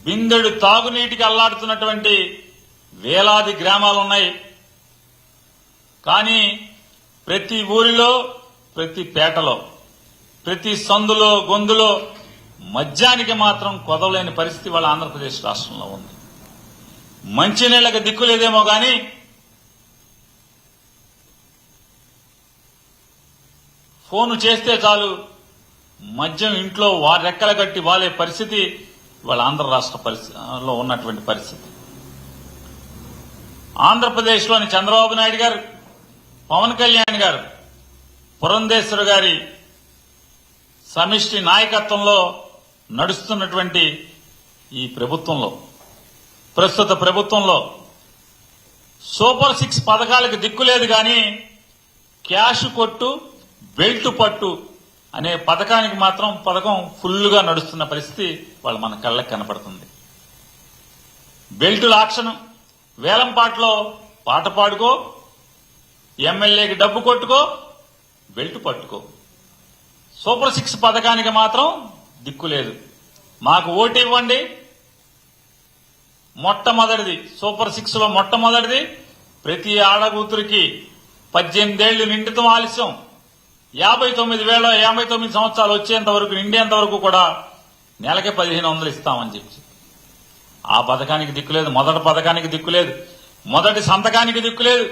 బిందెడు తాగునీటికి అల్లాడుతున్నటువంటి వేలాది గ్రామాలు ఉన్నాయి. కానీ ప్రతి ఊరిలో, ప్రతి పేటలో, ప్రతి సందులో గొంతులో మద్యానికి మాత్రం కొదవలేని పరిస్థితి వాళ్ళ ఆంధ్రప్రదేశ్ రాష్ట్రంలో ఉంది. మంచినీళ్లకు దిక్కులేదేమో గాని ఫోను చేస్తే చాలు మద్యం ఇంట్లో రెక్కల కట్టి వాలే పరిస్థితి వాళ్ళ ఆంధ్ర రాష్ట్ర పరిస్థితిలో ఉన్నటువంటి పరిస్థితి. ఆంధ్రప్రదేశ్లోని చంద్రబాబు నాయుడు గారు, పవన్ కళ్యాణ్ గారు, పురంధేశ్వరి గారి సమిష్టి నాయకత్వంలో నడుస్తున్నటువంటి ఈ ప్రభుత్వంలో, ప్రస్తుత ప్రభుత్వంలో సూపర్ 6 పథకాలకు దిక్కులేదు గాని క్యాష్ కొట్టు, బెల్ట్ పట్టు అనే పథకానికి మాత్రం పథకం ఫుల్లుగా నడుస్తున్న పరిస్థితి వాళ్ళు మన కళ్ళకి కనపడుతుంది. బెల్టుల ఆక్షన్, వేలంపాట్లో పాట పాడుకో, ఎమ్మెల్యేకి డబ్బు కొట్టుకో, బెల్ట్ పట్టుకో. సూపర్ 6 పథకానికి మాత్రం దిక్కులేదు. మాకు ఓటు ఇవ్వండి. మొట్టమొదటిది సూపర్ 6 లో మొట్టమొదటిది ప్రతి ఆడకూతురికి 18 ఏళ్లు నిండితం ఆలస్యం 59 సంవత్సరాలు వచ్చేంత వరకు, నిండేంత వరకు కూడా నెలకి 1500 ఇస్తామని చెప్పి ఆ పథకానికి దిక్కులేదు. మొదటి పథకానికి దిక్కులేదు. మొదటి సంతకానికి దిక్కులేదు.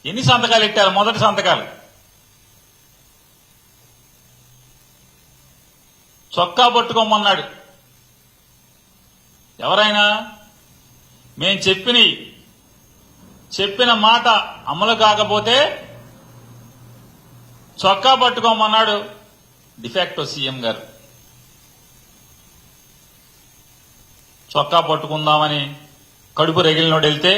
ఎన్ని సంతకాలు ఇట్టారు? మొదటి సంతకాలు చొక్కా పట్టుకోమన్నాడు. ఎవరైనా మేం చెప్పిన మాట అమలు కాకపోతే చొక్కా పట్టుకోమన్నాడు డిఫాక్టో సీఎం గారు. చొక్కా పట్టుకుందామని కడుపు రగిలినోడు వెళ్తే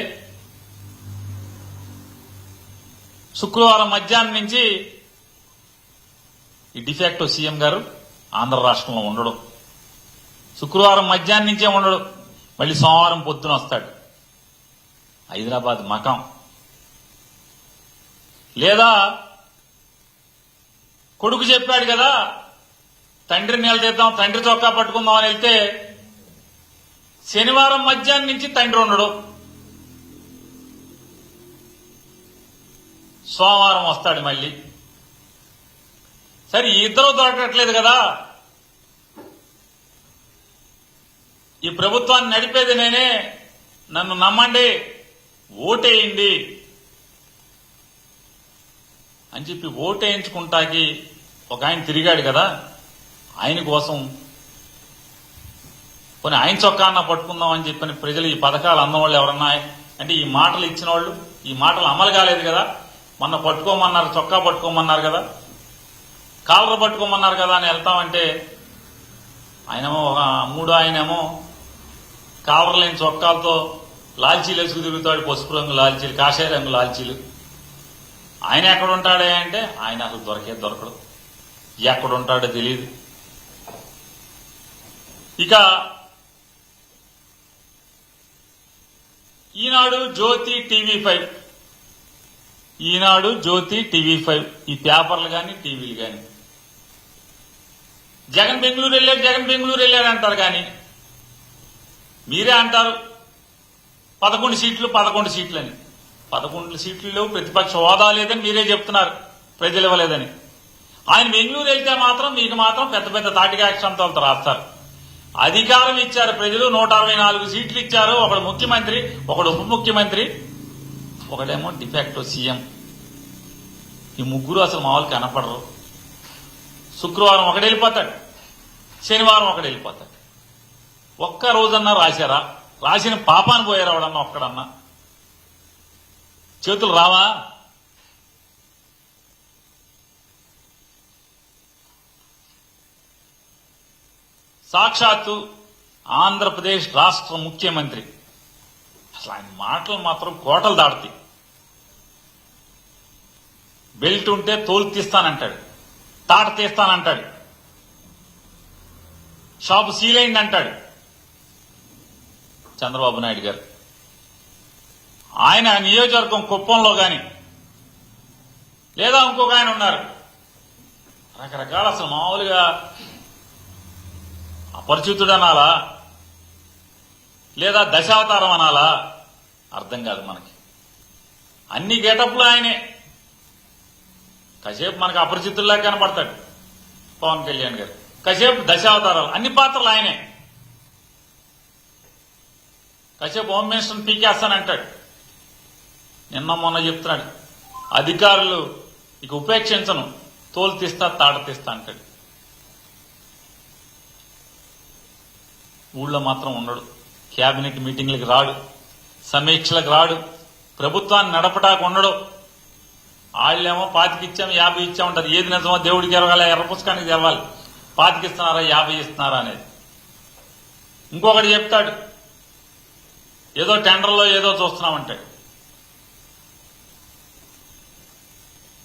శుక్రవారం మధ్యాహ్నం నుంచి ఈ డిఫాక్టో సీఎం గారు ఆంధ్ర రాష్ట్రంలో ఉండడు. శుక్రవారం మధ్యాహ్నం నుంచే ఉండడు. మళ్ళీ సోమవారం పొద్దున వస్తాడు. హైదరాబాద్ మకాం. లేదా కొడుకు చెప్పాడు కదా తండ్రిని నిలదీద్దాం, తండ్రి చొక్కా పట్టుకుందాం అని వెళ్తే శనివారం మధ్యాహ్నం నుంచి తండ్రి ఉండడు. సోమవారం వస్తాడు మళ్ళీ. సరే ఇద్దరు దొరకట్లేదు కదా. ఈ ప్రభుత్వాన్ని నడిపేది నేనే, నన్ను నమ్మండి, ఓటేయండి అని చెప్పి ఓటేయించుకుంటాకి ఒక ఆయన తిరిగాడు కదా. ఆయన కోసం కొన్ని ఆయన చొక్కా అన్న పట్టుకుందాం అని చెప్పని ప్రజలు ఈ పథకాలు అన్నవాళ్ళు ఎవరన్నా, అంటే ఈ మాటలు ఇచ్చిన వాళ్ళు, ఈ మాటలు అమలు కాలేదు కదా. మొన్న పట్టుకోమన్నారు, చొక్కా పట్టుకోమన్నారు కదా, కాలర్ పట్టుకోమన్నారు కదా అని వెళ్తామంటే ఆయనేమో ఒక ఆయనేమో కాలర్ లేని చొక్కాలతో లాల్చీలు వేసుకు తిరుగుతాడు. పసుపు రంగు లాల్చీలు, కాషాయ రంగు లాల్చీలు. ఆయన ఎక్కడ ఉంటాడే అంటే ఆయన అసలు దొరకడు. ఎక్కడ ఉంటాడో తెలియదు. ఇక ఈనాడు, జ్యోతి, టీవీ5, ఈనాడు, జ్యోతి, టీవీ5 ఈ పేపర్లు కానీ టీవీలు కానీ జగన్ బెంగళూరు వెళ్ళాడు అంటారు. కానీ మీరే అంటారు 11 సీట్లు అని. 11 సీట్లు లేవు, ప్రతిపక్ష హోదా లేదని మీరే చెప్తున్నారు, ప్రజలు ఇవ్వలేదని. ఆయన బెంగళూరు వెళ్తే మాత్రం మీకు మాత్రం పెద్ద పెద్ద తాటికాక్షంతో రాస్తారు. అధికారం ఇచ్చారు ప్రజలు, 164 సీట్లు ఇచ్చారు. ఒకడు ముఖ్యమంత్రి, ఒకడు ఉప ముఖ్యమంత్రి, ఒకడేమో డిఫాక్టో సీఎం. ఈ ముగ్గురు అసలు మామూలు కనపడరు. శుక్రవారం ఒకడు వెళ్ళిపోతాడు, శనివారం ఒకడు వెళ్ళిపోతాడు. ఒక్క రోజన్నా రాశారా? రాసిన పాపాన్ని పోయారు ఎవడన్నా ఒక్కడన్నా? చేతులు రావా? సాక్షాత్తు ఆంధ్రప్రదేశ్ రాష్ట్ర ముఖ్యమంత్రి అసలు ఆయన మాటలు మాత్రం కోటలు దాడుతాయి. బెల్ట్ ఉంటే తోలు తీస్తానంటాడు, తాట తీస్తానంటాడు, షాపు సీల్ అయింది అంటాడు చంద్రబాబు నాయుడు గారు. ఆయన నియోజకవర్గం కుప్పంలో గాని లేదా ఇంకొక ఆయన ఉన్నారు, రకరకాల అసలు మామూలుగా అపరిచితుడు అనాలా లేదా దశావతారం అనాలా అర్థం కాదు మనకి. అన్ని గేటప్లు ఆయనే. కాసేపు మనకు అపరిచితుల్లా కనపడతాడు పవన్ కళ్యాణ్ గారు, కాసేపు దశావతారాలు, అన్ని పాత్రలు ఆయనే. కాసేపు హోమ్ మినిస్టర్ని పీకేస్తానంటాడు, నిన్న మొన్న చెప్తున్నాడు అధికారులు ఇక ఉపేక్షించను, తోలు తీస్తా తాట తీస్తా అంటాడు. ఊళ్ళో మాత్రం ఉండడు, కేబినెట్ మీటింగ్లకు రాడు, సమీక్షలకు రాడు, ప్రభుత్వాన్ని నడపటాకు ఉండడు. వాళ్ళేమో 25 ఇచ్చాము 50 ఇచ్చాము ఉంటారు. ఏది నిజమో దేవుడికి ఎరగాలి, ఎర్ర పుస్తకానికి తెరవాలి. 25 ఇస్తున్నారా 50 ఇస్తున్నారా అనేది. ఇంకొకటి చెప్తాడు, ఏదో టెండర్లో ఏదో చూస్తున్నామంటాడు.